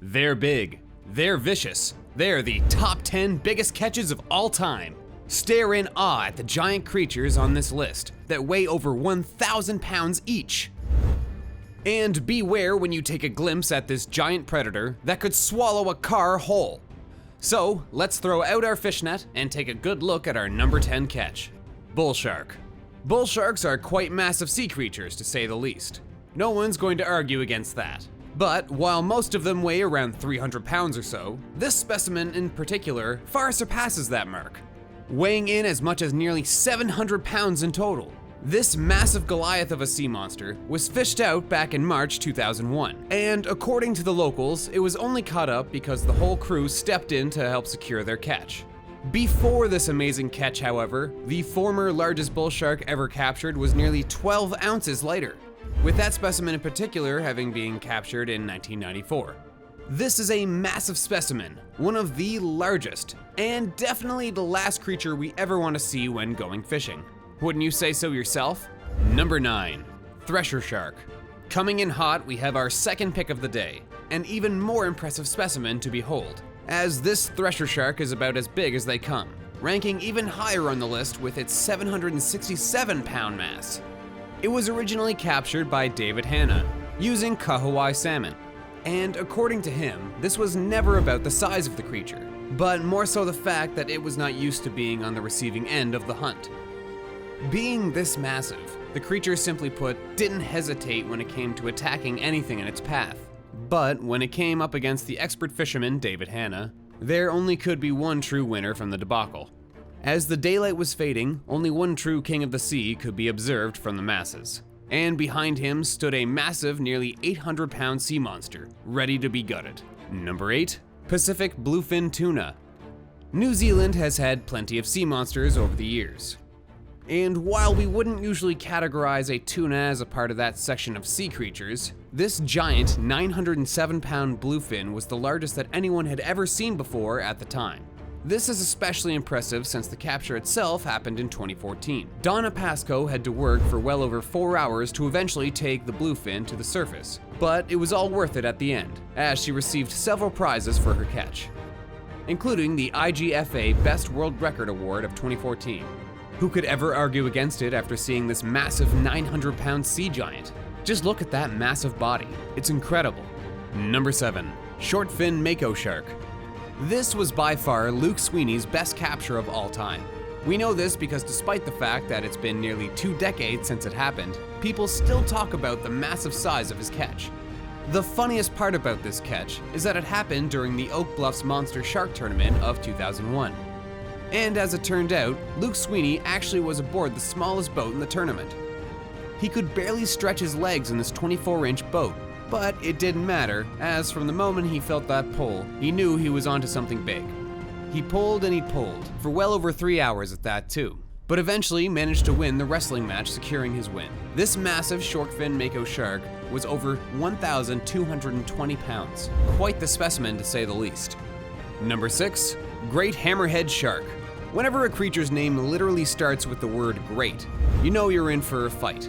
They're big, they're vicious, they're the top 10 biggest catches of all time. Stare in awe at the giant creatures on this list that weigh over 1,000 pounds each. And beware when you take a glimpse at this giant predator that could swallow a car whole. So let's throw out our fishnet and take a good look at our number 10 catch. Bull shark. Bull sharks are quite massive sea creatures, to say the least. No one's going to argue against that. But while most of them weigh around 300 pounds or so, this specimen in particular far surpasses that mark, weighing in as much as nearly 700 pounds in total. This massive Goliath of a sea monster was fished out back in March 2001, and according to the locals, it was only caught up because the whole crew stepped in to help secure their catch. Before this amazing catch, however, the former largest bull shark ever captured was nearly 12 ounces lighter, with that specimen in particular having been captured in 1994. This is a massive specimen, one of the largest, and definitely the last creature we ever want to see when going fishing. Wouldn't you say so yourself? Number 9. Thresher shark. Coming in hot, we have our second pick of the day, an even more impressive specimen to behold, as this thresher shark is about as big as they come, ranking even higher on the list with its 767-pound mass. It was originally captured by David Hanna using kahawai salmon, and according to him, this was never about the size of the creature, but more so the fact that it was not used to being on the receiving end of the hunt. Being this massive, the creature simply put didn't hesitate when it came to attacking anything in its path. But when it came up against the expert fisherman David Hanna, there only could be one true winner from the debacle. As the daylight was fading, only one true king of the sea could be observed from the masses. And behind him stood a massive, nearly 800-pound sea monster, ready to be gutted. Number 8. Pacific bluefin tuna. New Zealand has had plenty of sea monsters over the years. And while we wouldn't usually categorize a tuna as a part of that section of sea creatures, this giant 907-pound bluefin was the largest that anyone had ever seen before at the time. This is especially impressive since the capture itself happened in 2014. Donna Pascoe had to work for well over 4 hours to eventually take the bluefin to the surface, but it was all worth it at the end, as she received several prizes for her catch, including the IGFA Best World Record Award of 2014. Who could ever argue against it after seeing this massive 900-pound sea giant? Just look at that massive body. It's incredible. Number 7. Shortfin mako shark. This was by far Luke Sweeney's best capture of all time. We know this because despite the fact that it's been nearly 2 decades since it happened, people still talk about the massive size of his catch. The funniest part about this catch is that it happened during the Oak Bluffs Monster Shark Tournament of 2001. And as it turned out, Luke Sweeney actually was aboard the smallest boat in the tournament. He could barely stretch his legs in this 24-inch boat, but it didn't matter, as from the moment he felt that pull, he knew he was onto something big. He pulled and he pulled, for well over 3 hours at that too, but eventually managed to win the wrestling match, securing his win. This massive shortfin mako shark was over 1,220 pounds. Quite the specimen to say the least. Number 6. Great hammerhead shark. Whenever a creature's name literally starts with the word great, you know you're in for a fight,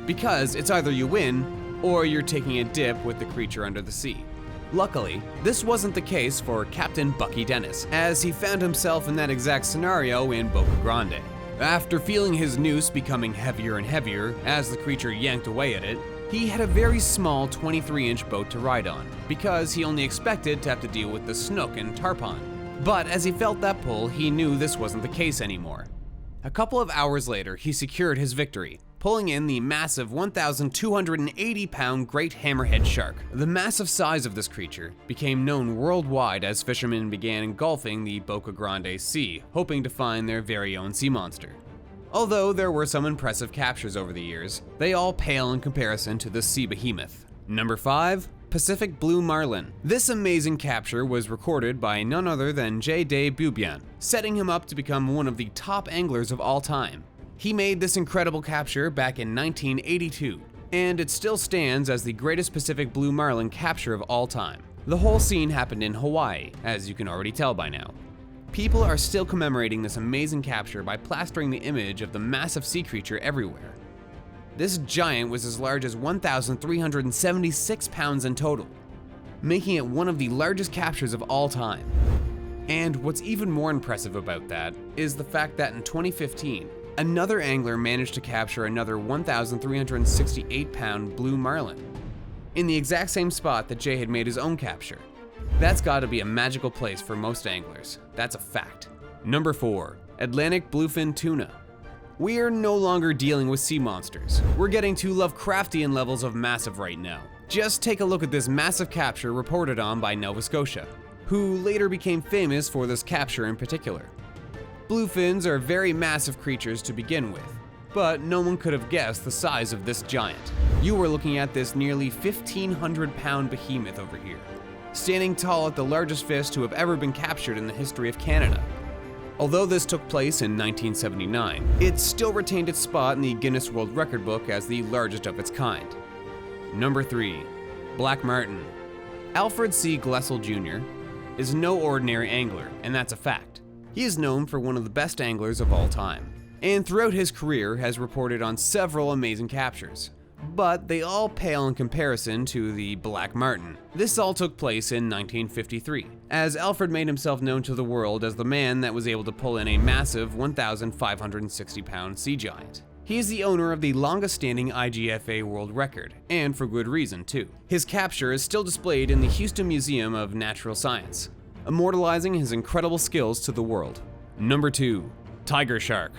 because it's either you win or you're taking a dip with the creature under the sea. Luckily, this wasn't the case for Captain Bucky Dennis, as he found himself in that exact scenario in Boca Grande. After feeling his noose becoming heavier and heavier as the creature yanked away at it, he had a very small 23-inch boat to ride on, because he only expected to have to deal with the snook and tarpon. But as he felt that pull, he knew this wasn't the case anymore. A couple of hours later, he secured his victory, pulling in the massive 1,280-pound great hammerhead shark. The massive size of this creature became known worldwide as fishermen began engulfing the Boca Grande Sea, hoping to find their very own sea monster. Although there were some impressive captures over the years, they all pale in comparison to this sea behemoth. Number 5. Pacific blue marlin. This amazing capture was recorded by none other than J. de Bubian, setting him up to become one of the top anglers of all time. He made this incredible capture back in 1982, and it still stands as the greatest Pacific blue marlin capture of all time. The whole scene happened in Hawaii, as you can already tell by now. People are still commemorating this amazing capture by plastering the image of the massive sea creature everywhere. This giant was as large as 1,376 pounds in total. making it one of the largest captures of all time. And what's even more impressive about that is the fact that in 2015, another angler managed to capture another 1,368-pound blue marlin in the exact same spot that Jay had made his own capture. That's gotta be a magical place for most anglers. That's a fact. Number 4, Atlantic bluefin tuna. We're no longer dealing with sea monsters. We're getting to Lovecraftian levels of massive right now. Just take a look at this massive capture reported on by Nova Scotia, who later became famous for this capture in particular. Bluefins are very massive creatures to begin with, but no one could have guessed the size of this giant. You were looking at this nearly 1,500-pound behemoth over here, standing tall at the largest fish to have ever been captured in the history of Canada. Although this took place in 1979, it still retained its spot in the Guinness World Record book as the largest of its kind. Number 3, black martin. Alfred C. Glessel Jr. is no ordinary angler, and that's a fact. He is known for one of the best anglers of all time, and throughout his career has reported on several amazing captures. But they all pale in comparison to the black martin. This all took place in 1953, as Alfred made himself known to the world as the man that was able to pull in a massive 1,560-pound sea giant. He is the owner of the longest-standing IGFA world record, and for good reason too. His capture is still displayed in the Houston Museum of Natural Science, immortalizing his incredible skills to the world. Number 2, tiger shark.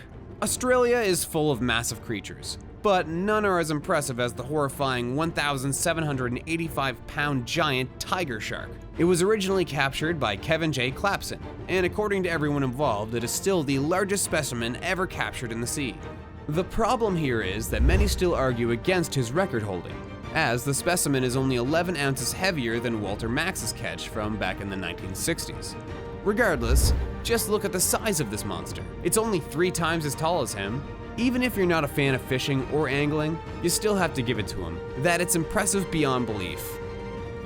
Australia is full of massive creatures, but none are as impressive as the horrifying 1,785-pound giant tiger shark. It was originally captured by Kevin J. Clapson, and according to everyone involved, it is still the largest specimen ever captured in the sea. The problem here is that many still argue against his record holding, as the specimen is only 11 ounces heavier than Walter Max's catch from back in the 1960s. Regardless, just look at the size of this monster. It's only 3 times as tall as him. Even if you're not a fan of fishing or angling, you still have to give it to him that it's impressive beyond belief.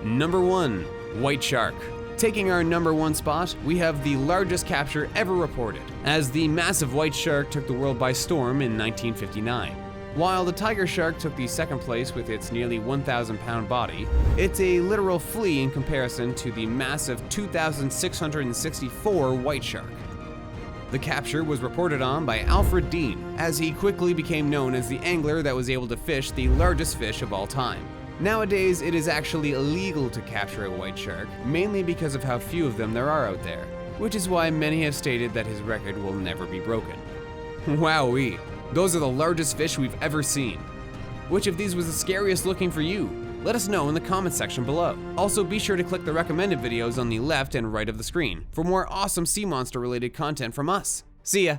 Number 1, white shark. Taking our number 1 spot, we have the largest capture ever reported, as the massive white shark took the world by storm in 1959. While the tiger shark took the second place with its nearly 1,000-pound body, it's a literal flea in comparison to the massive 2,664 white shark. The capture was reported on by Alfred Dean, as he quickly became known as the angler that was able to fish the largest fish of all time. Nowadays, it is actually illegal to capture a white shark, mainly because of how few of them there are out there, which is why many have stated that his record will never be broken. Wowee, those are the largest fish we've ever seen. Which of these was the scariest looking for you? Let us know in the comment section below. Also, be sure to click the recommended videos on the left and right of the screen for more awesome sea monster related content from us. See ya!